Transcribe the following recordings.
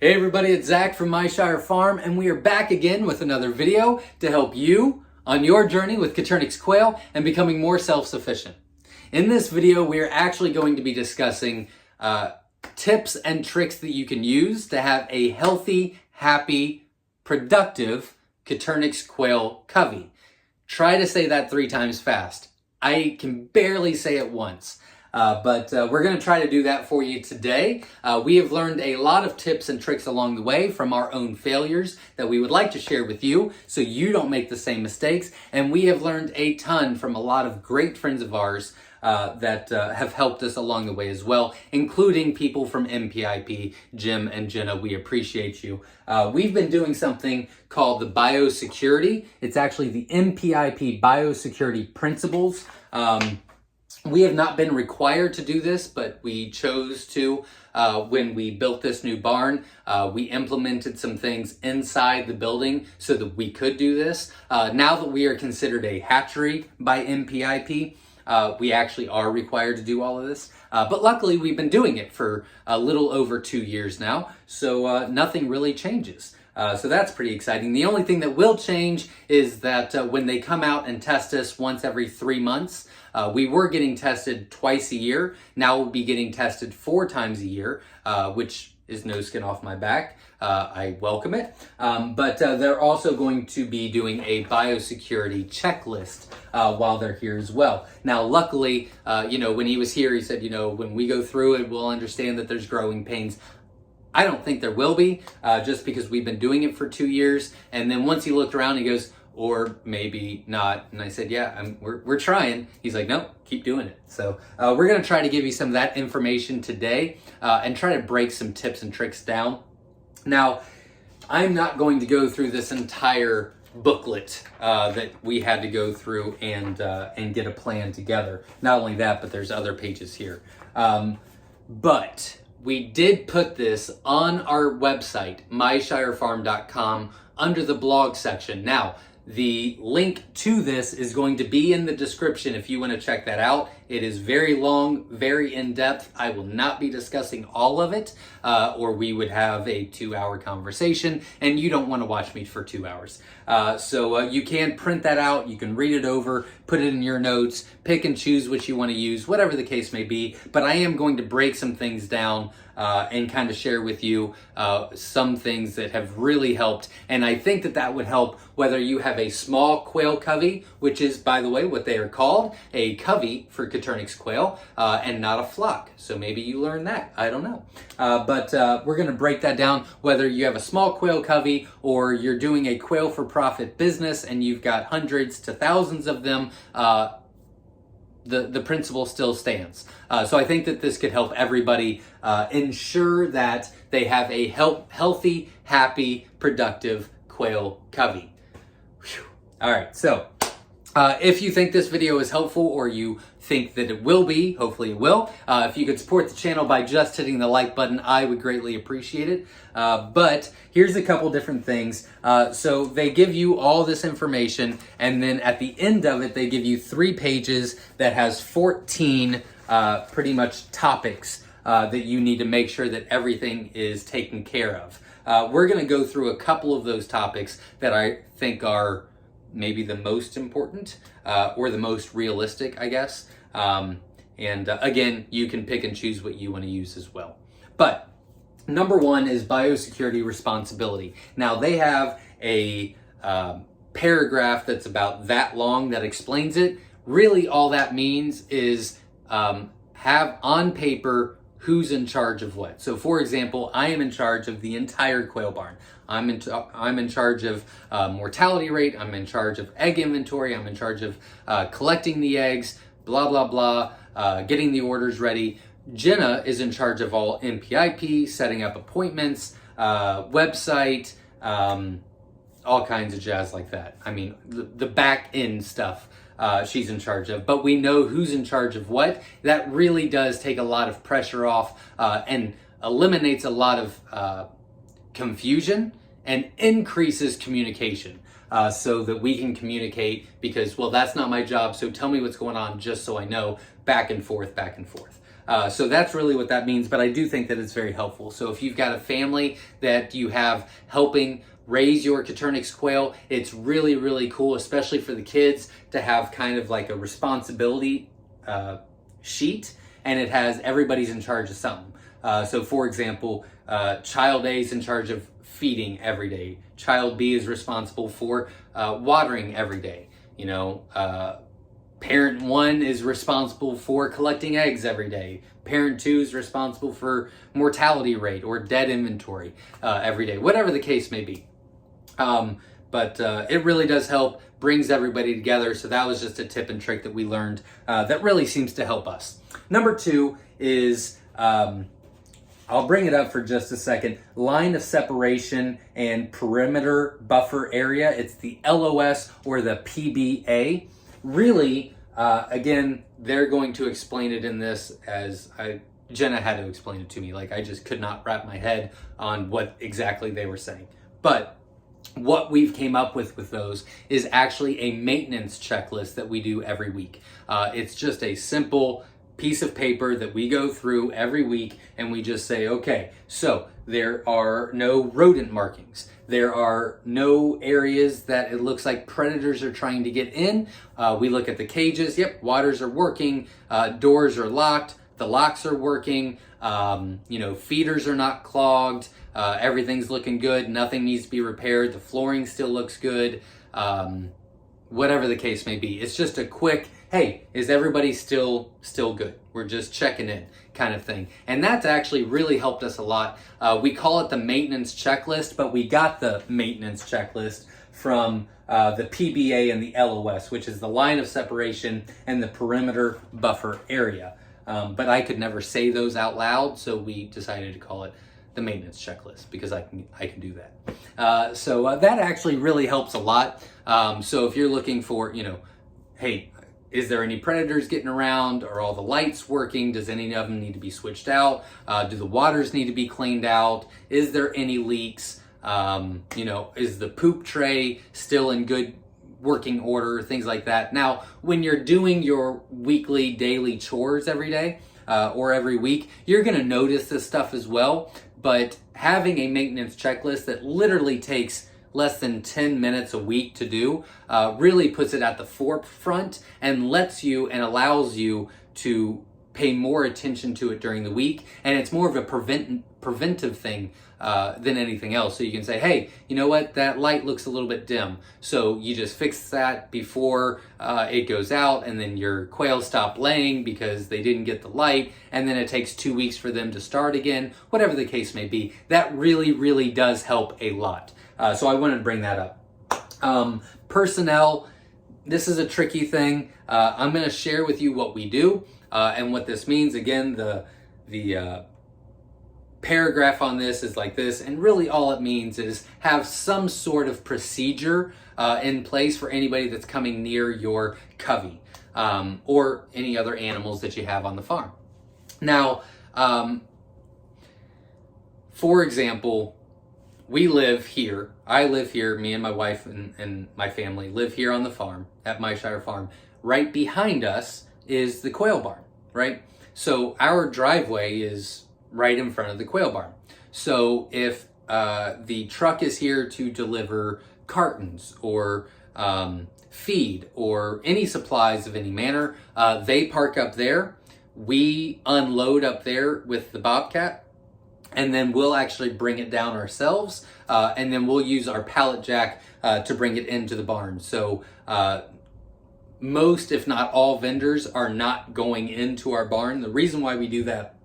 Hey everybody, it's Zach from Myshire Farm, and we are back again with another video to help you on your journey with Coturnix quail and becoming more self-sufficient. In this video, we are actually going to be discussing tips and tricks that you can use to have a healthy, happy, productive Coturnix quail covey. Try to say that 3 times fast. I can barely say it once. But we're going to try to do that for you today. We have learned a lot of tips and tricks along the way from our own failures that we would like to share with you so you don't make the same mistakes. And we have learned a ton from a lot of great friends of ours that have helped us along the way as well, including people from MPIP, Jim and Jenna. We appreciate you. We've been doing something called the Biosecurity. It's actually the MPIP Biosecurity Principles. We have not been required to do this, but we chose to when we built this new barn. We implemented some things inside the building so that we could do this. Now that we are considered a hatchery by MPIP, we actually are required to do all of this. But luckily, we've been doing it for a little over 2 years now, so nothing really changes. So that's pretty exciting. The only thing that will change is that when they come out and test us once every 3 months, we were getting tested twice a year. Now we'll be getting tested 4 times a year, which is no skin off my back. I welcome it. But they're also going to be doing a biosecurity checklist while they're here as well. Now, luckily, when he was here, he said, when we go through it, we'll understand that there's growing pains. I don't think there will be, just because we've been doing it for 2 years. And then once he looked around, he goes, or maybe not. And I said, yeah, we're trying. He's like, no, keep doing it. So we're going to try to give you some of that information today and try to break some tips and tricks down. Now, I'm not going to go through this entire booklet that we had to go through and get a plan together. Not only that, but there's other pages here. But we did put this on our website, myshirefarm.com, under the blog section. Now, the link to this is going to be in the description if you want to check that out. It is very long, very in-depth. I will not be discussing all of it, or we would have a 2-hour conversation, and you don't want to watch me for 2 hours. So you can print that out, you can read it over, put it in your notes, pick and choose what you want to use, whatever the case may be. But I am going to break some things down and kind of share with you some things that have really helped. And I think that would help whether you have a small quail covey, which is, by the way, what they are called, a covey for Coturnix quail, and not a flock. So maybe you learn that. I don't know. But we're going to break that down, whether you have a small quail covey or you're doing a quail for profit business and you've got hundreds to thousands of them. The principle still stands. So I think that this could help everybody ensure that they have a healthy, happy, productive quail covey. Whew. All right, so if you think this video is helpful or you think that it will be, hopefully it will, if you could support the channel by just hitting the like button, I would greatly appreciate it. But here's a couple different things. So they give you all this information, and then at the end of it, they give you 3 pages that has 14 pretty much topics that you need to make sure that everything is taken care of. We're going to go through a couple of those topics that I think are maybe the most important or the most realistic, I guess. Again, you can pick and choose what you want to use as well. But number 1 is biosecurity responsibility. Now, they have a paragraph that's about that long that explains it. Really, all that means is have on paper who's in charge of what. So, for example, I am in charge of the entire quail barn. I'm in charge of mortality rate. I'm in charge of egg inventory. I'm in charge of collecting the eggs, blah, blah, blah, getting the orders ready. Jenna is in charge of all MPIP, setting up appointments, website, all kinds of jazz like that. I mean, the back end stuff she's in charge of, but we know who's in charge of what. That really does take a lot of pressure off and eliminates a lot of confusion and increases communication so that we can communicate because, well, that's not my job, so tell me what's going on just so I know, back and forth, back and forth. So that's really what that means, but I do think that it's very helpful. So if you've got a family that you have helping raise your Coturnix quail, it's really, really cool, especially for the kids, to have kind of like a responsibility sheet, and it has everybody's in charge of something. So for example, child A is in charge of feeding every day. Child B is responsible for watering every day. You know, parent 1 is responsible for collecting eggs every day. Parent 2 is responsible for mortality rate or dead inventory every day, whatever the case may be. But it really does help, brings everybody together. So that was just a tip and trick that we learned that really seems to help us. Number 2 is, I'll bring it up for just a second, line of separation and perimeter buffer area. It's the LOS or the PBA. Really, again, they're going to explain it in this as Jenna had to explain it to me. Like, I just could not wrap my head on what exactly they were saying. But what we've came up with those is actually a maintenance checklist that we do every week. It's just a simple piece of paper that we go through every week, and we just say, okay, so there are no rodent markings. There are no areas that it looks like predators are trying to get in. We look at the cages. Yep, waters are working. Doors are locked. The locks are working. You know, feeders are not clogged. Everything's looking good. Nothing needs to be repaired. The flooring still looks good. Whatever the case may be. It's just a quick, hey, is everybody still good? We're just checking in kind of thing. And that's actually really helped us a lot. We call it the maintenance checklist, but we got the maintenance checklist from the PBA and the LOS, which is the line of separation and the perimeter buffer area. But I could never say those out loud, so we decided to call it the maintenance checklist because I can do that. So that actually really helps a lot. So if you're looking for, you know, hey, is there any predators getting around? Are all the lights working? Does any of them need to be switched out? Do the waters need to be cleaned out? Is there any leaks? You know, is the poop tray still in good working order? Things like that. Now, when you're doing your weekly, daily chores every day or every week, you're going to notice this stuff as well. But having a maintenance checklist that literally takes less than 10 minutes a week to do really puts it at the forefront and lets you and allows you to pay more attention to it during the week. And it's more of a preventive thing than anything else. So you can say, hey, you know what, that light looks a little bit dim. So you just fix that before it goes out, and then your quail stop laying because they didn't get the light, and then it takes 2 weeks for them to start again, whatever the case may be. That really, really does help a lot. So I wanted to bring that up. Personnel, this is a tricky thing. I'm going to share with you what we do and what this means. Again, the paragraph on this is like this, and really all it means is have some sort of procedure in place for anybody that's coming near your covey or any other animals that you have on the farm. Now, for example, we live here. I live here. Me and my wife and my family live here on the farm at Myshire Farm. Right behind us is the quail barn, right? So our driveway is right in front of the quail barn. So if the truck is here to deliver cartons or feed or any supplies of any manner, they park up there. We unload up there with the bobcat, and then we'll actually bring it down ourselves, and then we'll use our pallet jack to bring it into the barn. So most, if not all, vendors are not going into our barn. The reason why we do that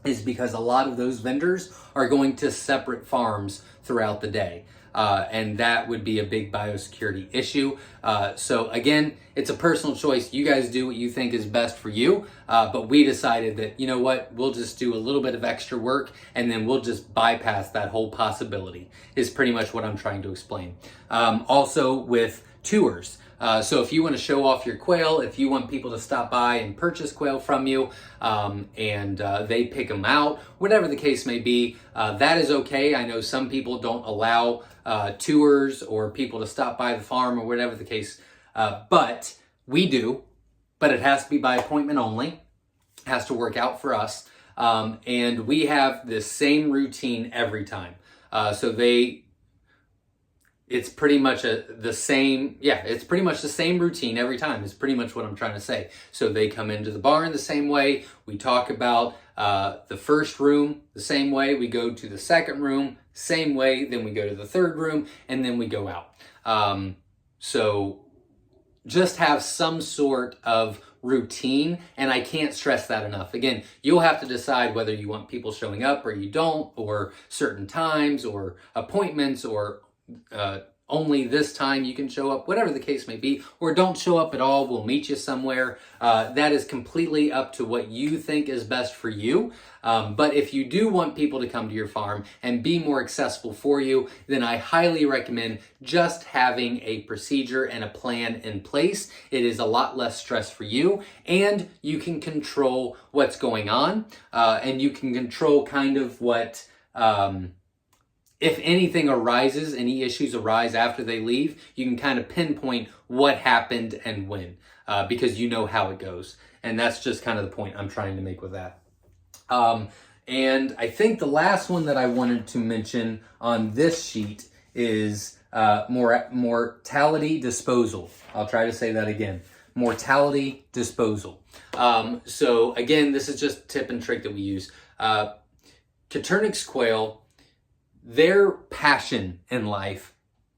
is because a lot of those vendors are going to separate farms throughout the day. And that would be a big biosecurity issue. So again, it's a personal choice. You guys do what you think is best for you. But we decided that, you know what, we'll just do a little bit of extra work, and then we'll just bypass that whole possibility, is pretty much what I'm trying to explain. Also with tours. So if you want to show off your quail, if you want people to stop by and purchase quail from you, and they pick them out, whatever the case may be, that is okay. I know some people don't allow tours or people to stop by the farm or whatever the case, but we do, but it has to be by appointment only. has to work out for us. And we have this same routine every time. It's pretty much the same routine every time is pretty much what I'm trying to say. So they come into the barn the same way. We talk about the first room the same way. We go to the second room, same way. Then we go to the third room, and then we go out. So just have some sort of routine, and I can't stress that enough. Again, you'll have to decide whether you want people showing up or you don't, or certain times or appointments, or only this time you can show up, whatever the case may be, or don't show up at all. We'll meet you somewhere. That is completely up to what you think is best for you. But if you do want people to come to your farm and be more accessible for you, then I highly recommend just having a procedure and a plan in place. It is a lot less stress for you, and you can control what's going on, and you can control kind of what... if anything arises, any issues arise after they leave, you can kind of pinpoint what happened and when, because you know how it goes. And that's just kind of the point I'm trying to make with that. And I think the last one that I wanted to mention on this sheet is mortality disposal. I'll try to say that again. Mortality disposal. So again, this is just a tip and trick that we use. Coturnix quail, their passion in life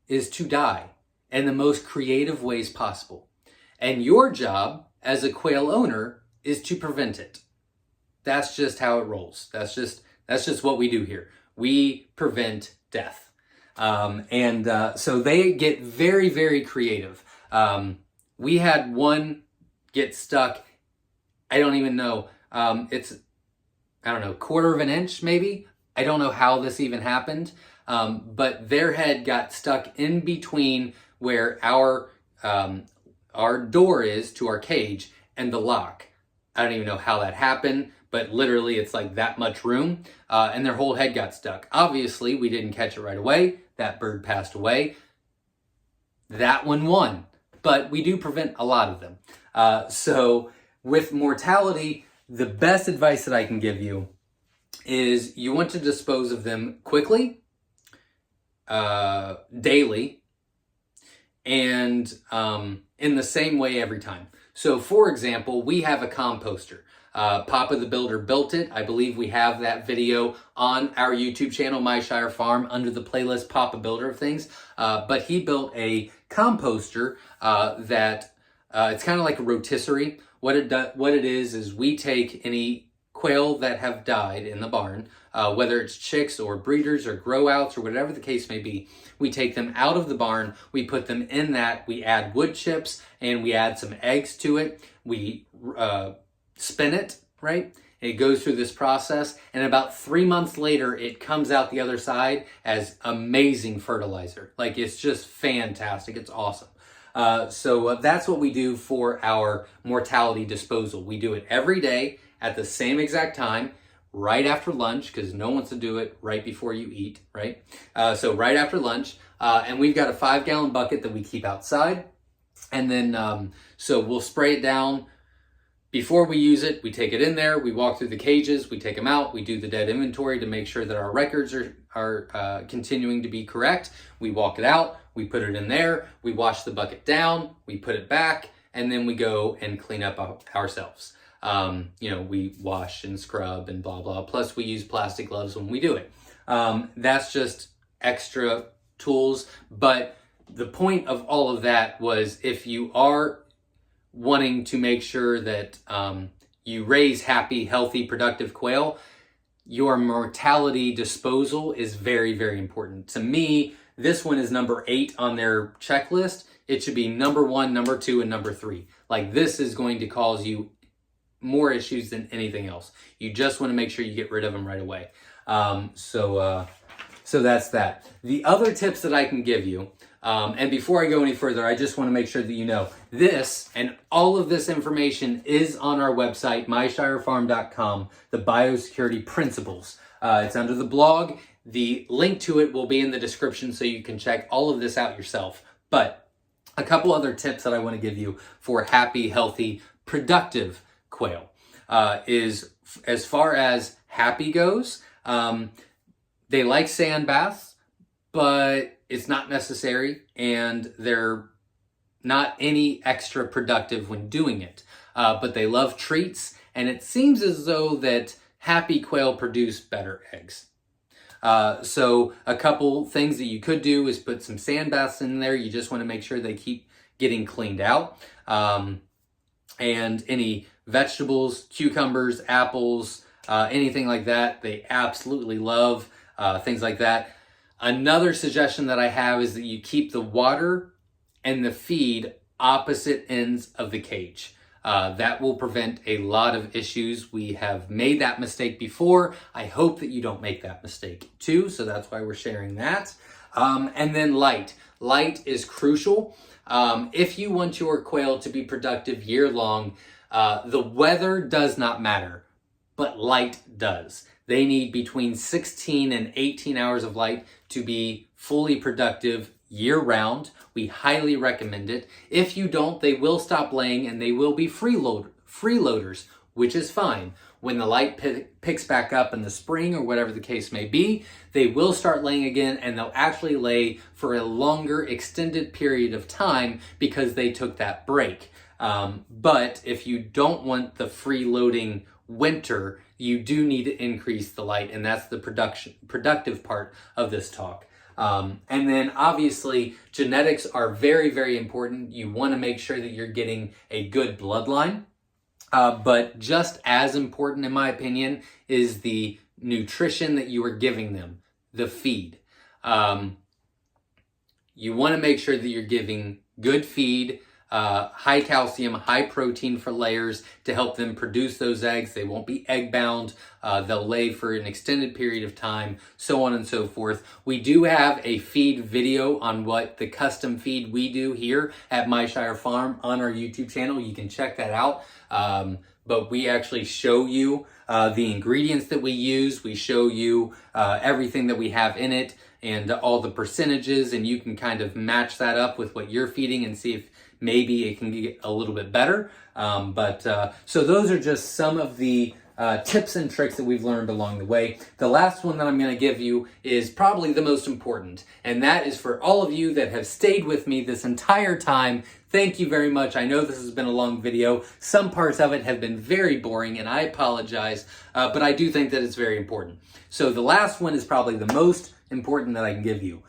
is to die in the most creative ways possible. And your job as a quail owner is to prevent it. That's just how it rolls. That's just what we do here. We prevent death. So they get very, very creative. We had one get stuck. I don't even know. Quarter of an inch maybe. I don't know how this even happened, but their head got stuck in between where our door is to our cage and the lock. I don't even know how that happened, but literally it's like that much room, and their whole head got stuck. Obviously, we didn't catch it right away. That bird passed away. That one won, but we do prevent a lot of them. So with mortality, the best advice that I can give you is you want to dispose of them quickly, daily, and in the same way every time. So for example, we have a composter. Papa the Builder built it. I believe we have that video on our YouTube channel, Myshire Farm, under the playlist Papa Builder of things. But he built a composter that it's kind of like a rotisserie. What it is we take any quail that have died in the barn, whether it's chicks or breeders or grow outs or whatever the case may be, we take them out of the barn, we put them in that, we add wood chips, and we add some eggs to it. We spin it, right? It goes through this process, and about 3 months later, it comes out the other side as amazing fertilizer. Like, it's just fantastic. It's awesome. So that's what we do for our mortality disposal. We do it every day at the same exact time, right after lunch, because no one wants to do it right before you eat, right? So right after lunch, and we've got a 5-gallon bucket that we keep outside. And then, so we'll spray it down. Before we use it, we take it in there, we walk through the cages, we take them out, we do the dead inventory to make sure that our records are continuing to be correct. We walk it out, we put it in there, we wash the bucket down, we put it back, and then we go and clean up ourselves. We wash and scrub and blah, blah. Plus we use plastic gloves when we do it. That's just extra tools. But the point of all of that was, if you are wanting to make sure that you raise happy, healthy, productive quail, your mortality disposal is very, very important. To me, this one is number 8 on their checklist. It should be number 1, number 2, and number 3. Like, this is going to cause you more issues than anything else. You just want to make sure you get rid of them right away. So that's that. The other tips that I can give you, and before I go any further, I just want to make sure that you know this and all of this information is on our website, myshirefarm.com, the biosecurity principles. It's under the blog. The link to it will be in the description so you can check all of this out yourself. But a couple other tips that I want to give you for happy, healthy, productive quail. is as far as happy goes, they like sand baths, but it's not necessary, and they're not any extra productive when doing it. But they love treats, and it seems as though that happy quail produce better eggs. So a couple things that you could do is put some sand baths in there. You just want to make sure they keep getting cleaned out. And any vegetables, cucumbers, apples, anything like that, they absolutely love, things like that. Another suggestion that I have is that you keep the water and the feed opposite ends of the cage. That will prevent a lot of issues. We have made that mistake before. I hope that you don't make that mistake too, so that's why we're sharing that. And then light. Light is crucial. If you want your quail to be productive year long, the weather does not matter, but light does. They need between 16 and 18 hours of light to be fully productive year round. We highly recommend it. If you don't, they will stop laying and they will be freeloaders, which is fine. When the light picks back up in the spring or whatever the case may be, they will start laying again, and they'll actually lay for a longer extended period of time because they took that break. But if you don't want the freeloading winter, you do need to increase the light, and that's the productive part of this talk. And then obviously genetics are very, very important. You want to make sure that you're getting a good bloodline. But just as important, in my opinion, is the nutrition that you are giving them, the feed. You want to make sure that you're giving good feed, high calcium, high protein for layers to help them produce those eggs. They won't be egg bound. They'll lay for an extended period of time, so on and so forth. We do have a feed video on what the custom feed we do here at Myshire Farm on our YouTube channel. You can check that out. But we actually show you the ingredients that we use. We show you everything that we have in it and all the percentages, and you can kind of match that up with what you're feeding and see if maybe it can get a little bit better. So those are just some of the tips and tricks that we've learned along the way. The last one that I'm going to give you is probably the most important, and that is for all of you that have stayed with me this entire time. Thank you very much. I know this has been a long video. Some parts of it have been very boring, and I apologize, but I do think that it's very important. So the last one is probably the most important that I can give you.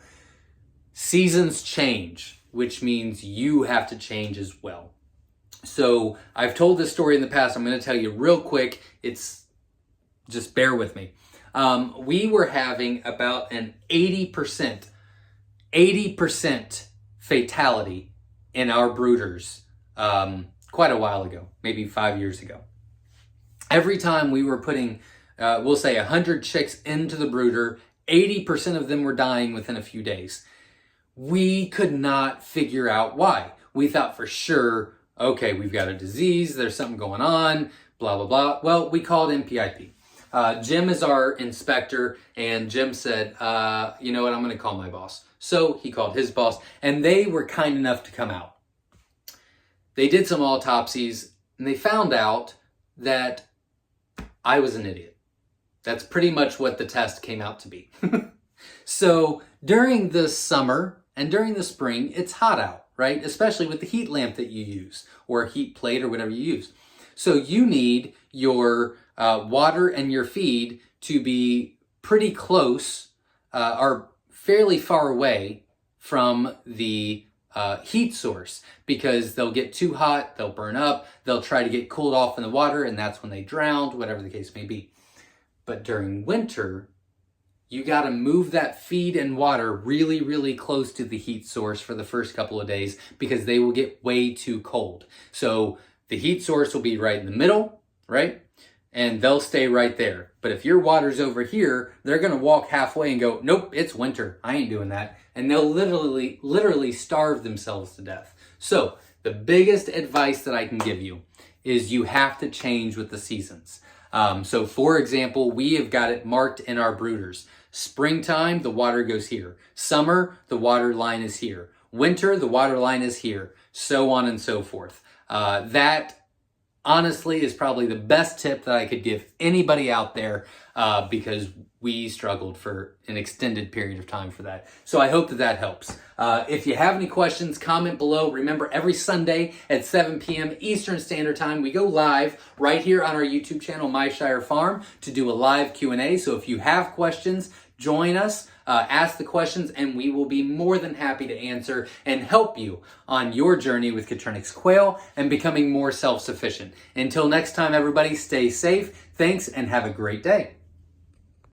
Seasons change, which means you have to change as well. So I've told this story in the past. I'm going to tell you real quick. Just bear with me. We were having about an 80% fatality in our brooders quite a while ago, maybe 5 years ago. Every time we were putting, we'll say 100 chicks into the brooder, 80% of them were dying within a few days. We could not figure out why. We thought for sure, okay, we've got a disease, there's something going on, blah, blah, blah. Well, we called MPIP. Jim is our inspector, and Jim said, you know what, I'm going to call my boss. So he called his boss, and they were kind enough to come out. They did some autopsies, and they found out that I was an idiot. That's pretty much what the test came out to be. So during the summer and during the spring, it's hot out, right? Especially with the heat lamp that you use, or a heat plate, or whatever you use. So you need your water and your feed to be pretty close or fairly far away from the heat source, because they'll get too hot, they'll burn up, they'll try to get cooled off in the water, and that's when they drown, whatever the case may be. But during winter, you got to move that feed and water really, really close to the heat source for the first couple of days, because they will get way too cold. So the heat source will be right in the middle, right? And they'll stay right there. But if your water's over here, they're going to walk halfway and go, nope, it's winter. I ain't doing that. And they'll literally starve themselves to death. So the biggest advice that I can give you is you have to change with the seasons. So for example, we have got it marked in our brooders. Springtime, the water goes here. Summer, the water line is here. Winter, the water line is here. So on and so forth. That honestly is probably the best tip that I could give anybody out there because we struggled for an extended period of time for that. So I hope that that helps. If you have any questions, comment below. Remember, every Sunday at 7 p.m. Eastern Standard Time, we go live right here on our YouTube channel, Myshire Farm, to do a live Q&A. So if you have questions, join us, ask the questions, and we will be more than happy to answer and help you on your journey with Coturnix quail and becoming more self-sufficient. Until next time, everybody, stay safe. Thanks, and have a great day.